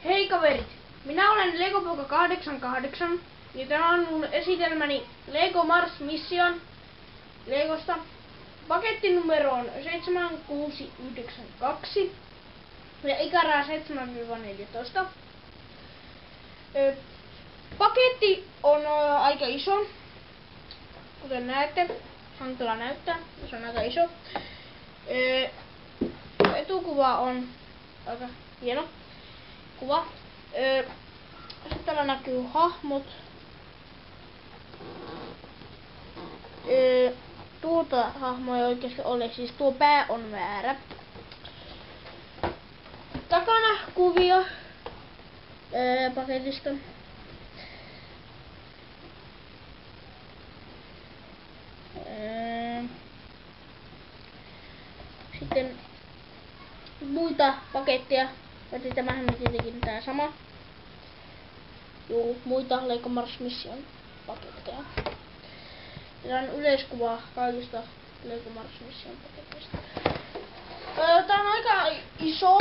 Hei kaverit, minä olen Legopoika 88 ja tämä on mun esitelmäni Lego Mars Mission Legosta. Paketti numero on 7692 ja ikäraja 7-14. Paketti on aika iso, kuten näette. Hankala näyttää, se on aika iso. Etukuva on aika hieno kuva. Sitten täällä näkyy hahmot. Tuota hahmoa ei oikeasti ole, siis tuo pää on väärä. Takana kuvia paketista. Sitten muita paketteja. Joten tämähän on tietenkin tää sama. Juu, muita Lego Mars Mission paketteja. Tää on yleiskuva kaikista Lego Mars Mission paketteista. Tää on aika iso.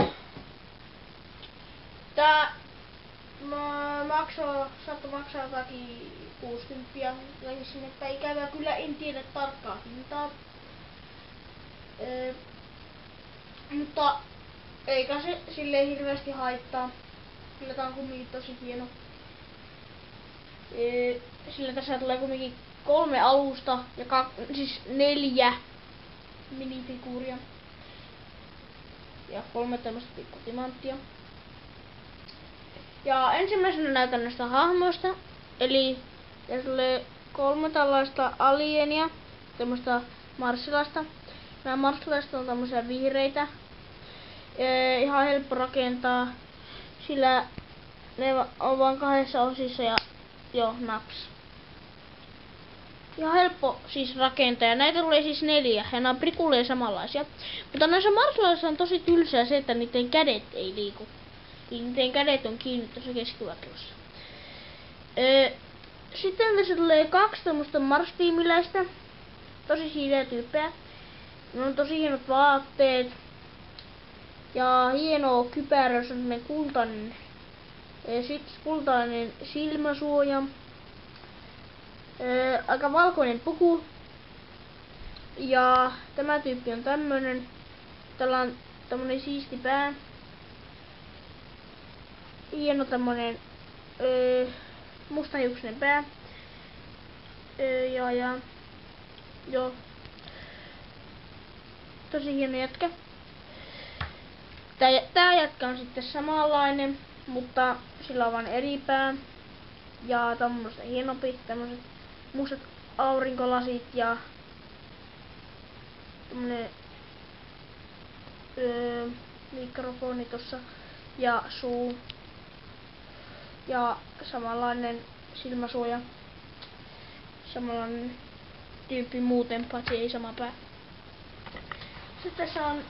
Tää saattoi maksaa jotakin 60 sinne, että ikävä kyllä en tiedä tarkkaa hintaa. Mutta eikä se silleen hirveästi haittaa. Kyllä tää on kumminkin tosi hieno. Sillä tässä tulee kumminkin 3 alusta ja siis 4 minifiguuria. Ja 3 tämmöstä pikkutimanttia. Ja ensimmäisenä näytän näistä hahmoista. Eli tässä tulee 3 tällaista alienia, tämmöstä marssilaista. Nämä marsilaiset on tämmöisiä vihreitä. Ihan helppo rakentaa, sillä ne on vain 2 osissa ja joo, naps. Ihan helppo siis rakentaa, ja näitä tulee siis 4 ja nämä on prikulleen samanlaisia. Mutta näissä marsilaisissa on tosi tylsää se, että niiden kädet ei liiku. Eli niiden kädet on kiinni tuossa keskivartalossa. Sitten tässä tulee 2 tämmöstä marstiimiläistä. Tosi siileä tyyppejä. Ne on tosi hienot vaatteet. Ja hieno kypärä, semmonen kultainen. Sitten kultainen silmäsuoja. Aika valkoinen puku. Ja tämä tyyppi on tämmönen. Tällä on tämmönen siisti pää. Hieno tämmönen mustahiuksinen pää. Joo. Tosi hieno jätkä. Tää jätkä on sitten samanlainen, mutta sillä on vain eri pää. Ja tämmöstä hienompi, tämmöset mustat aurinkolasit ja tämmönen mikrofoni tossa ja suu. Ja samanlainen silmäsuoja. Samanlainen tyyppi muuten, paitsi ei sama pää. Sitten tässä on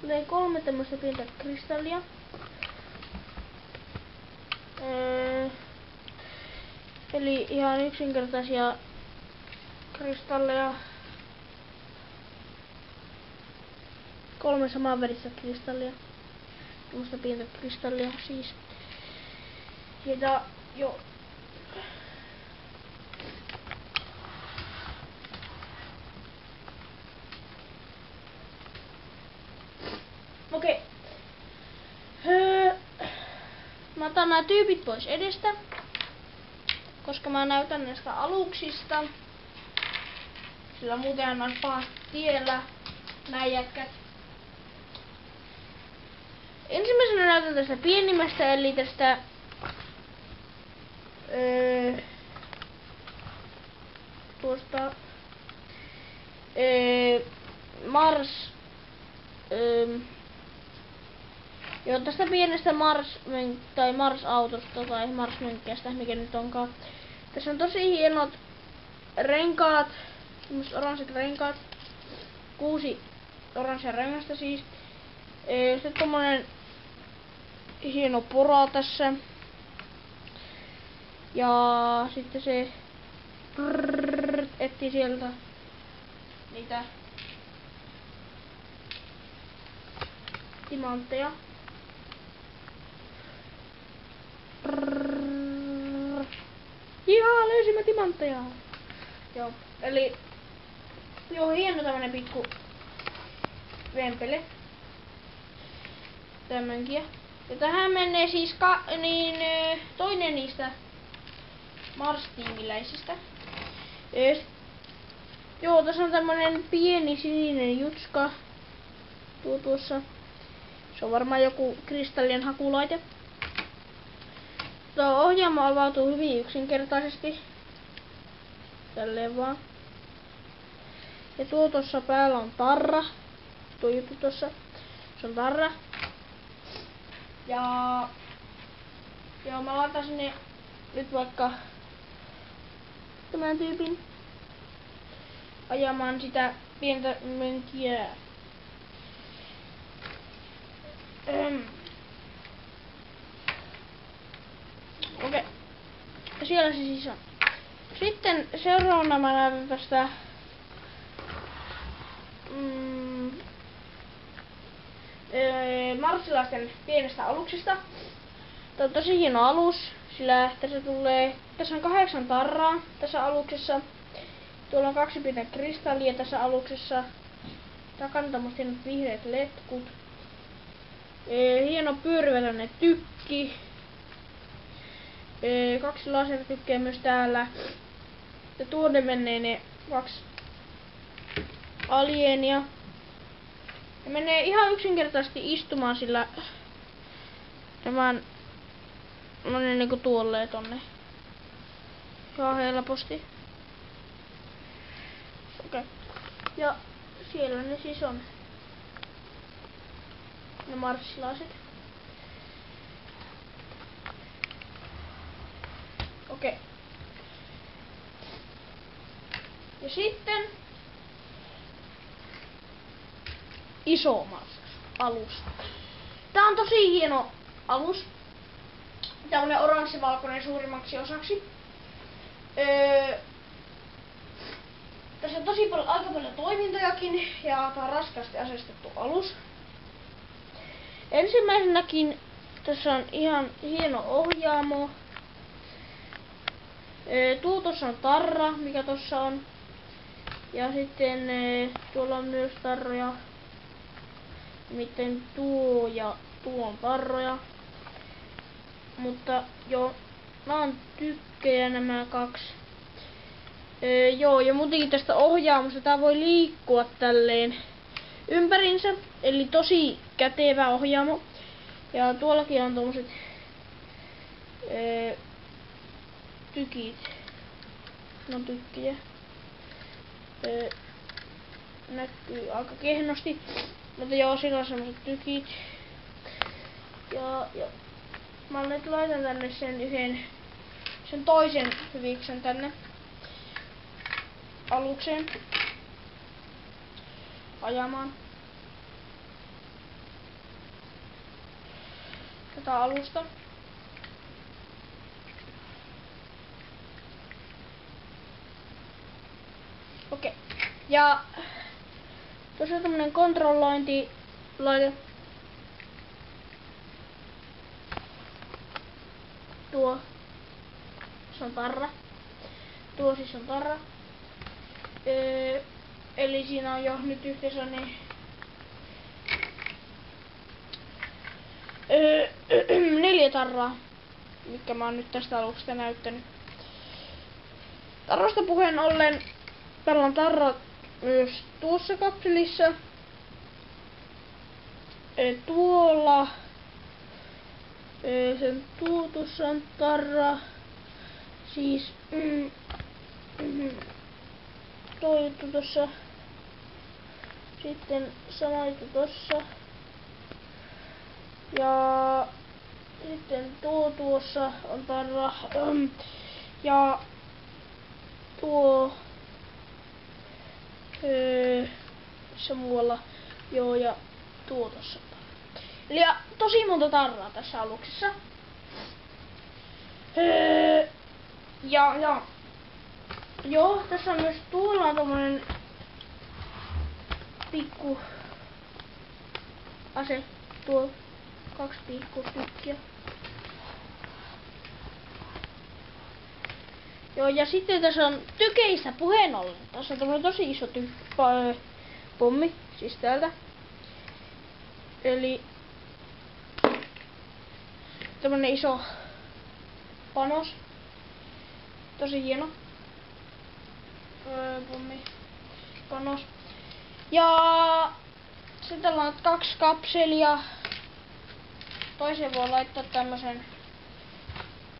tulee 3 tämmöstä pientä kristallia. Eli ihan yksinkertaisia kristalleja. 3 samanväristä kristallia. Tämmöstä pientä kristallia siis. Ja joo. Okei. Mä otan nämä tyypit pois edestä, koska mä näytän näistä aluksista. Sillä muutenhan on pahasti tiellä nää jätkät. Ensimmäisenä näytän tästä pienimmästä, eli tästä tuosta Mars joo, tästä pienestä Mars-autosta tai Mars-mönkkästä, mikä nyt onkaan. Tässä on tosi hienot renkaat, tämmöset oranssit renkaat. 6 oranssia rengasta siis. Sitten tommonen hieno pora tässä. Ja sitten se etsii sieltä niitä timantteja. Jaa, löysimme timantteja. Joo, eli joo, hieno tämmönen pikku vempele. Tämänkin. Ja tähän menee siis toinen niistä Mars-tiimiläisistä. Joo, tässä on tämmönen pieni sininen jutska. Tuossa. Se on varmaan joku kristallien hakulaite. Tuo ohjaamo avautuu hyvin yksinkertaisesti. Tälleen vaan. Ja tuossa päällä on tarra. Tuo juttu tossa. Se on tarra. Ja joo, mä laitan sinne nyt vaikka tämän tyypin ajamaan sitä pientä mönkiä. Okei. Ja siellä se siis on. Sitten seuraavana mä näytän tästä marssilaisten pienestä aluksesta. Tämä on tosi hieno alus, sillä tässä on 8 tarraa tässä aluksessa. Tuolla on 2 pientä kristallia tässä aluksessa. Takana tämmöiset hienot vihreät letkut. Hieno pyörivä tämmönen tykki. 2 lasertykkeä myös täällä. Ja tuonne menee ne 2 alienia. Ja menee ihan yksinkertaisesti istumaan sillä tämän niinku tuolleen tonne. Ihan helposti. Okei. Ja siellä ne siis on. Ne marssilaiset. Okei. Ja sitten iso alus. Tää on tosi hieno alus. Tämmönen oranssivalkoinen suurimmaksi osaksi. Tässä on tosi paljon, aika paljon toimintojakin ja tää on raskaasti aseistettu alus. Ensimmäisenäkin tässä on ihan hieno ohjaamo. Tuossa on tarra, mikä tossa on. Ja sitten tuolla on myös tarroja. Miten tuo ja tuo on tarroja. Mutta joo, nämä on tykkejä nämä 2. Joo, ja muutenkin tästä ohjaamosta tää voi liikkua tälleen ympärinsä. Eli tosi kätevä ohjaamo. Ja tuollakin on tommoset tykit. No tykkejä. Näkyy aika kehnosti. Mutta joo, sillä on semmoset tykit. Ja mä nyt laitan tänne sen toisen hyviksen tänne alukseen ajamaan tätä alusta. Okei. Ja tuossa on tämmönen kontrollointilaite. Tuo. Se on tarra. Tuo siis on tarra. Eli siinä on jo nyt yhteensä niin 4 tarraa, mitkä mä oon nyt tästä aluksesta näyttänyt. Tarroista puheen ollen, täällä on tarra myös tuossa kapselissa. Tuolla sen tuossa on tarra. Siis toi juttu tossa. Sitten sama juttu tossa. Ja sitten tuossa on tarra. Ja tuo se muualla. Joo, ja tuo tossa on tarra. Eli tosi monta tarraa tässä aluksessa. Ja joo, tässä on myös tuolla on tommonen pikku ase. tuo 2 piikkupykkiä. Joo, ja sitten tässä on tykeistä puheen ollen. Tässä on tämmönen tosi iso pommi, siis täältä. Eli tämmönen iso panos. Tosi hieno. Pommi. Panos. Ja sitten täällä on 2 kapselia. Toiseen voi laittaa tämmösen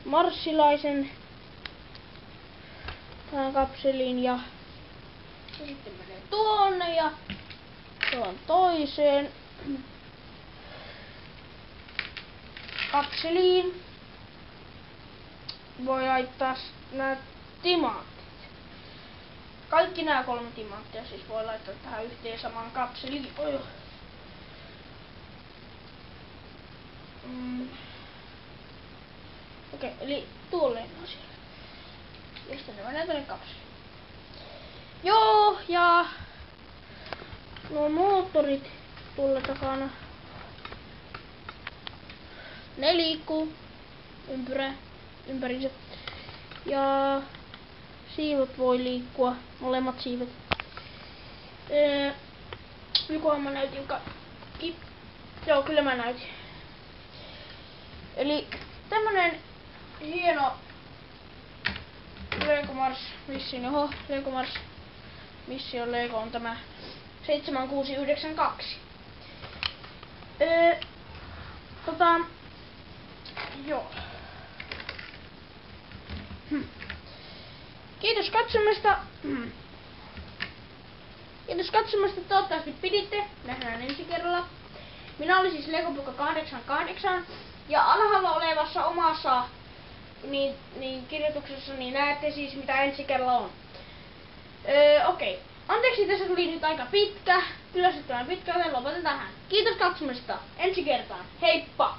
marssilaisen tähän kapseliin ja se sitten menee tuonne ja tuon toiseen kapseliin. Voi laittaa nämä timanttit. Kaikki nämä 3 timanttia siis voi laittaa tähän yhteen samaan kapseliin. Okei, eli tuolle on siellä. Ja sitten ne menee tuonne kapseliin. Joo, ja nuo moottorit tuolla takana. Ne liikkuu ympärinsä. Ja siivot voi liikkua, molemmat siivet. Jokohan mä näytin kaikki. Joo, kyllä mä näytin. Eli tämmönen hieno Lego Mars Mission. Lego Mars Mission Lego on tämä 7692. Joo. Kiitos katsomasta. Kiitos katsomasta. Toivottavasti piditte. Nähdään ensi kerralla. Minä olin siis Legopoika 88 ja alhaalla olevassa omassa kirjoituksessa niin näette siis mitä ensi kerralla on. Okei. Anteeksi, tässä tuli nyt aika pitkä. Kyllä se on pitkä, joten lopetetaan tähän. Kiitos katsomasta. Ensi kertaan. Heippa!